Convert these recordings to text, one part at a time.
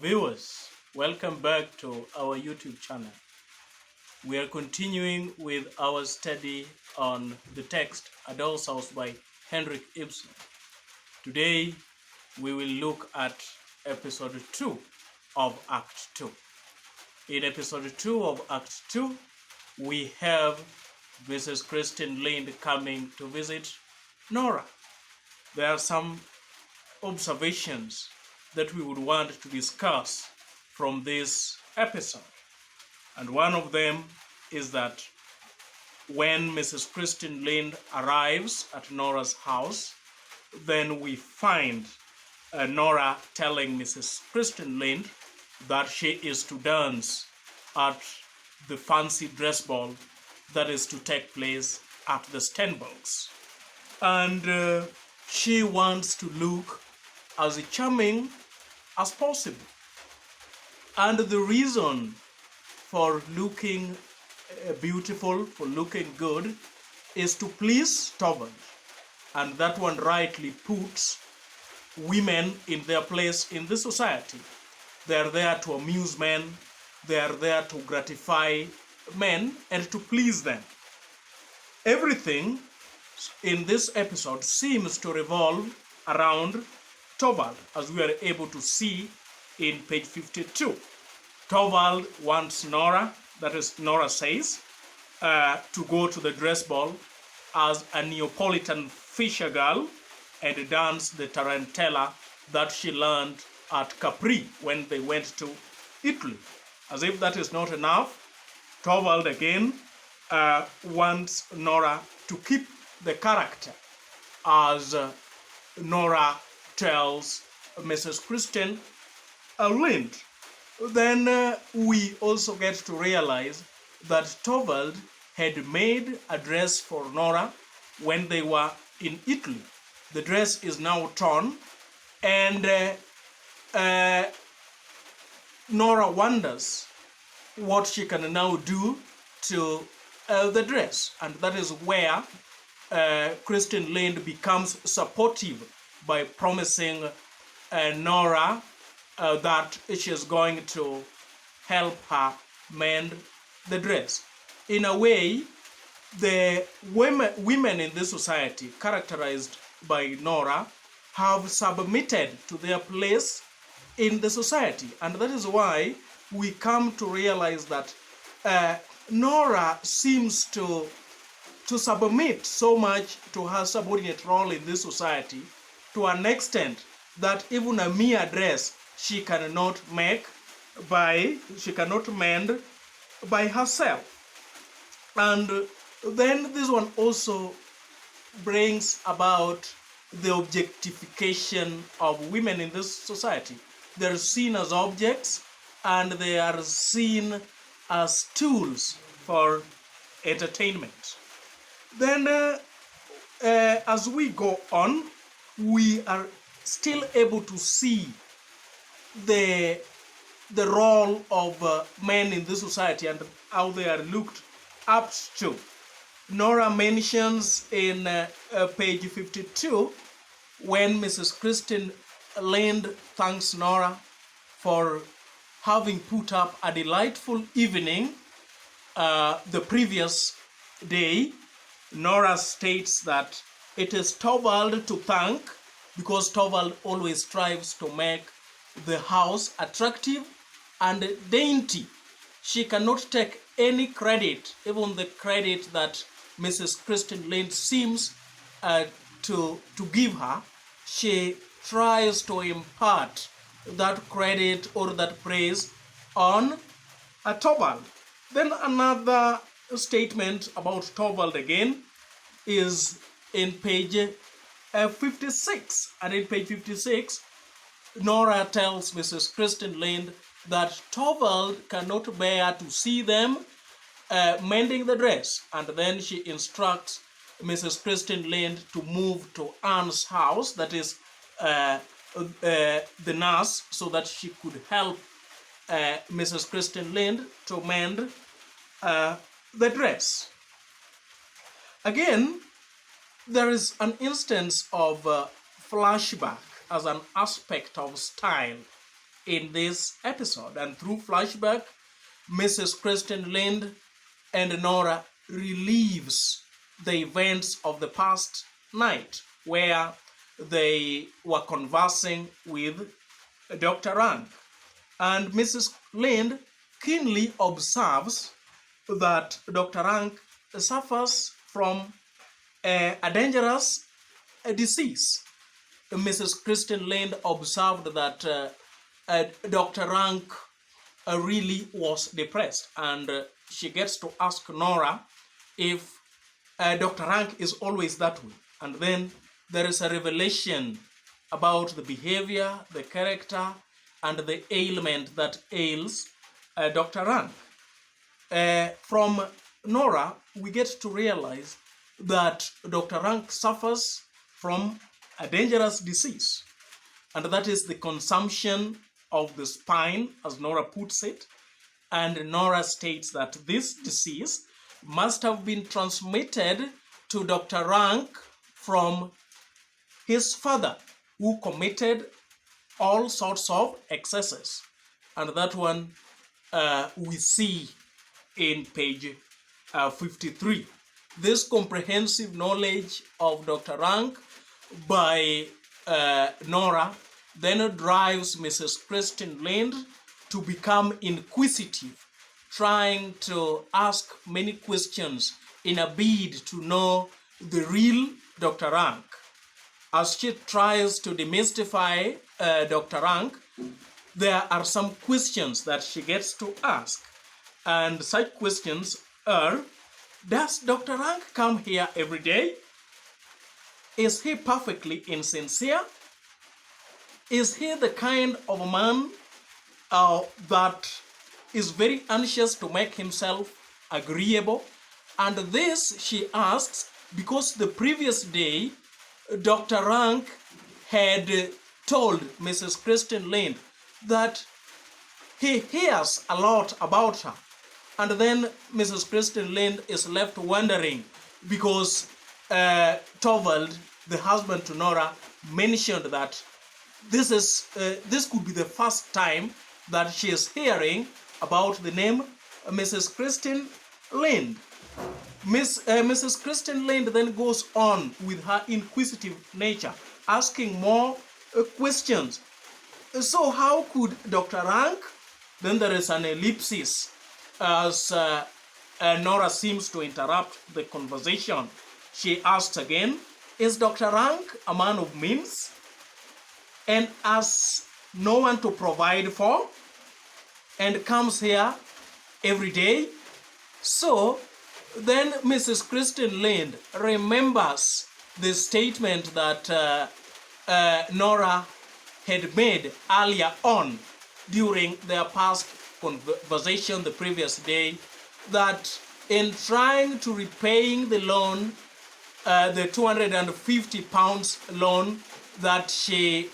viewers, welcome back to our YouTube channel. We are continuing with our study on the text A Doll's House by Henrik Ibsen. Today, we will look at episode 2 of Act 2. In episode 2 of Act 2, we have Mrs. Christine Linde coming to visit Nora. There are some observations that we would want to discuss from this episode. And one of them is that when Mrs. Christine Linde arrives at Nora's house, then we find Nora telling Mrs. Christine Linde that she is to dance at the fancy dress ball that is to take place at the Stenbergs. And she wants to look as charming as possible. And the reason for looking beautiful, for looking good, is to please Torvald. And that one rightly puts women in their place in the society. They are there to amuse men, they are there to gratify men and to please them. Everything in this episode seems to revolve around Torvald, as we are able to see in page 52. Torvald wants Nora, that is, Nora says, to go to the dress ball as a Neapolitan fisher girl and dance the tarantella that she learned at Capri when they went to Italy. As if that is not enough, Torvald again wants Nora to keep the character as Nora tells Mrs. Christine Linde. Then we also get to realize that Torvald had made a dress for Nora when they were in Italy. The dress is now torn, and Nora wonders what she can now do to the dress, and that is where Christine Linde becomes supportive by promising Nora that she is going to help her mend the dress. In a way, the women in this society, characterized by Nora, have submitted to their place in the society. And that is why we come to realize that Nora seems to submit so much to her subordinate role in this society to an extent that even a mere dress she cannot mend by herself. And then this one also brings about the objectification of women in this society. They're seen as objects and they are seen as tools for entertainment. Then as we go on, we are still able to see the role of men in this society and how they are looked up to. Nora mentions in page 52 when Mrs. Christine Linde thanks Nora for having put up a delightful evening the previous day. Nora states that it is Torvald to thank because Torvald always strives to make the house attractive and dainty. She cannot take any credit, even the credit that Mrs. Christine Linde seems to give her. She tries to impart that credit or that praise on Torvald. Then another statement about Torvald again is in page 56. And in page 56, Nora tells Mrs. Christine Linde that Torvald cannot bear to see them mending the dress. And then she instructs Mrs. Christine Linde to move to Anne's house, that is the nurse, so that she could help Mrs. Christine Linde to mend the dress. Again, there is an instance of flashback as an aspect of style in this episode. And through flashback, Mrs. Kristen Linde and Nora relieves the events of the past night where they were conversing with Dr. Rank. And Mrs. Linde keenly observes that Dr. Rank suffers from a dangerous disease. Mrs. Kristen Linde observed that Dr. Rank really was depressed, and she gets to ask Nora if Dr. Rank is always that way. And then there is a revelation about the behavior, the character, and the ailment that ails Dr. Rank. From Nora, we get to realize that Dr. Rank suffers from a dangerous disease, and that is the consumption of the spine, as Nora puts it. And Nora states that this disease must have been transmitted to Dr. Rank from his father, who committed all sorts of excesses. And that one we see in page 53. This comprehensive knowledge of Dr. Rank by Nora then drives Mrs. Kristen Linde to become inquisitive, trying to ask many questions in a bid to know the real Dr. Rank. As she tries to demystify Dr. Rank, there are some questions that she gets to ask. And such questions are: does Dr. Rank come here every day? Is he perfectly insincere? Is he the kind of man that is very anxious to make himself agreeable? And this she asks because the previous day Dr. Rank had told Mrs. Kristen Linde that he hears a lot about her. And then Mrs. Kristen Linde is left wondering because Torvald, the husband to Nora, mentioned that this could be the first time that she is hearing about the name Mrs. Kristen Linde. Mrs. Kristen Linde then goes on with her inquisitive nature, asking more questions. So how could Dr. Rank? Then there is an ellipsis as Nora seems to interrupt the conversation. She asks again, is Dr. Rank a man of means and has no one to provide for and comes here every day? So then Mrs. Kristen Linde remembers the statement that Nora had made earlier on during their past conversation the previous day, that in trying to repaying the loan, the 250 pounds loan that she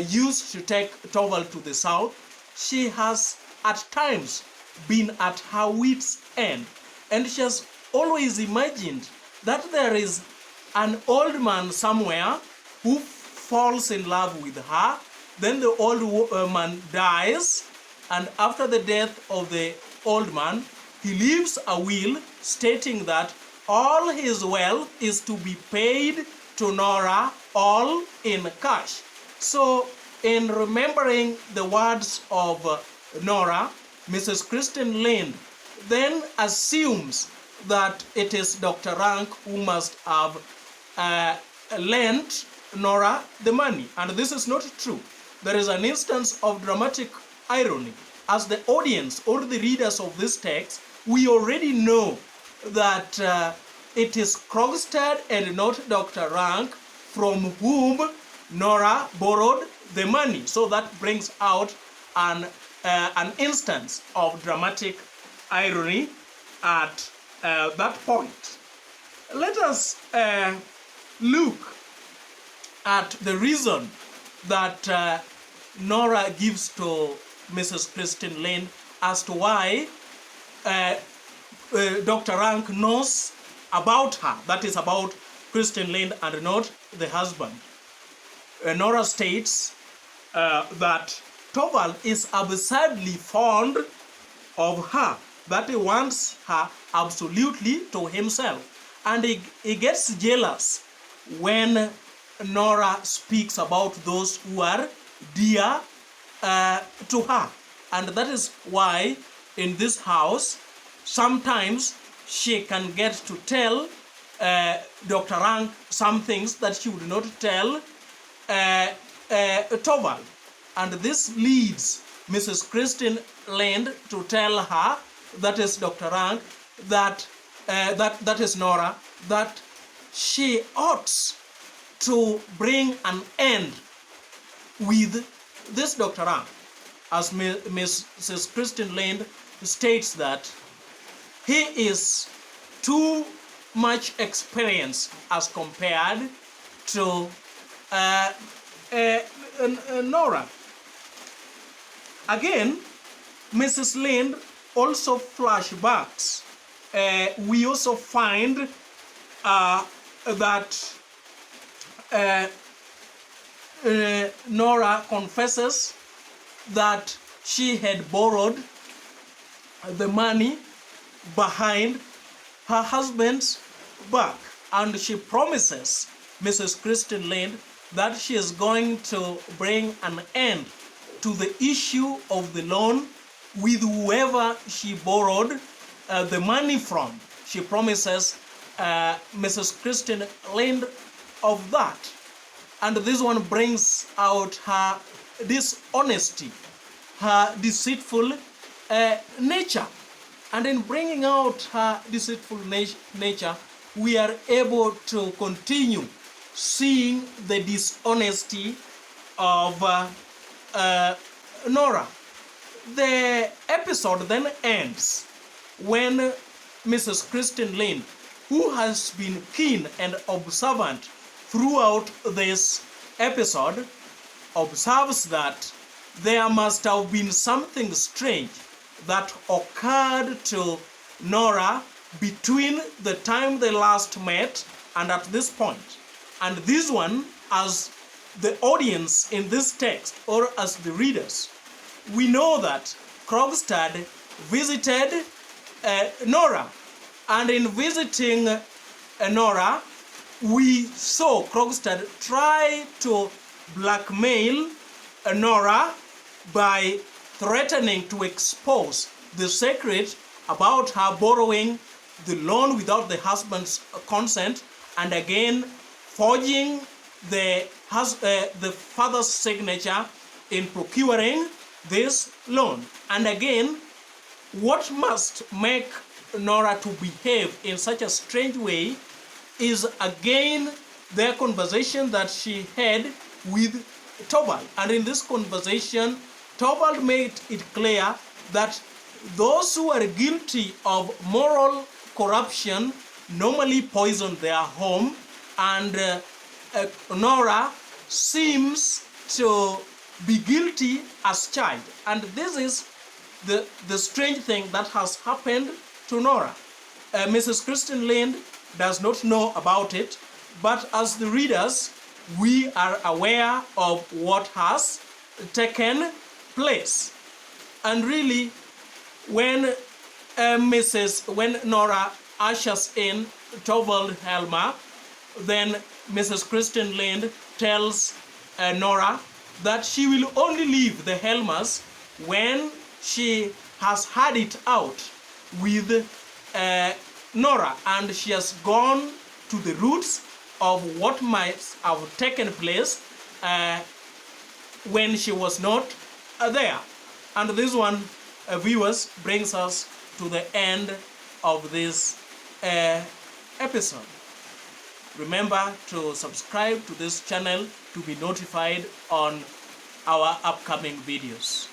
used to take Torvald to the south, she has at times been at her wit's end. And she has always imagined that there is an old man somewhere who falls in love with her. Then the old man dies, and after the death of the old man, he leaves a will stating that all his wealth is to be paid to Nora, all in cash. So, in remembering the words of Nora, Mrs. Kristen Linde then assumes that it is Dr. Rank who must have lent Nora the money. And this is not true. There is an instance of dramatic irony. As the audience or the readers of this text, we already know that it is Krogstad and not Dr. Rank from whom Nora borrowed the money. So that brings out an instance of dramatic irony at that point. Let us look at the reason that Nora gives to Mrs. Kristen Linde as to why Dr. Rank knows about her, that is about Kristen Linde and not the husband. Nora states that Torvald is absurdly fond of her, that he wants her absolutely to himself. And he gets jealous when Nora speaks about those who are dear to her. And that is why in this house, sometimes she can get to tell Dr. Rank some things that she would not tell Torvald. And this leads Mrs. Christine Linde to tell her, that is Dr. Rank, that is Nora, that she ought to bring an end with this Dr. Rank. As Mrs. Christine Linde states that he is too much experience as compared to Nora. Again, Mrs. Linde also flashbacks. We also find that Nora confesses that she had borrowed the money behind her husband's back, and she promises Mrs. Christine Linde that she is going to bring an end to the issue of the loan with whoever she borrowed the money from. She promises Mrs. Christine Linde of that. And this one brings out her dishonesty, her deceitful nature. And in bringing out her deceitful nature, we are able to continue seeing the dishonesty of Nora. The episode then ends when Mrs. Christine Linde, who has been keen and observant throughout this episode, observes that there must have been something strange that occurred to Nora between the time they last met and at this point. And this one, as the audience in this text, or as the readers, we know that Krogstad visited Nora. And in visiting Nora, we saw Krogstad try to blackmail Nora by threatening to expose the secret about her borrowing the loan without the husband's consent, and again forging the father's signature in procuring this loan. And again, what must make Nora to behave in such a strange way is again their conversation that she had with Torvald. And in this conversation, Torvald made it clear that those who are guilty of moral corruption normally poison their home, and Nora seems to be guilty as child. And this is the strange thing that has happened to Nora. Mrs. Christine Linde does not know about it, but as the readers, we are aware of what has taken place. And really, when Nora ushers in Torvald Helmer, then Mrs. Christine Linde tells Nora that she will only leave the Helmers when she has had it out with Nora, and she has gone to the roots of what might have taken place when she was not there. And this one, viewers, brings us to the end of this episode. Remember to subscribe to this channel to be notified on our upcoming videos.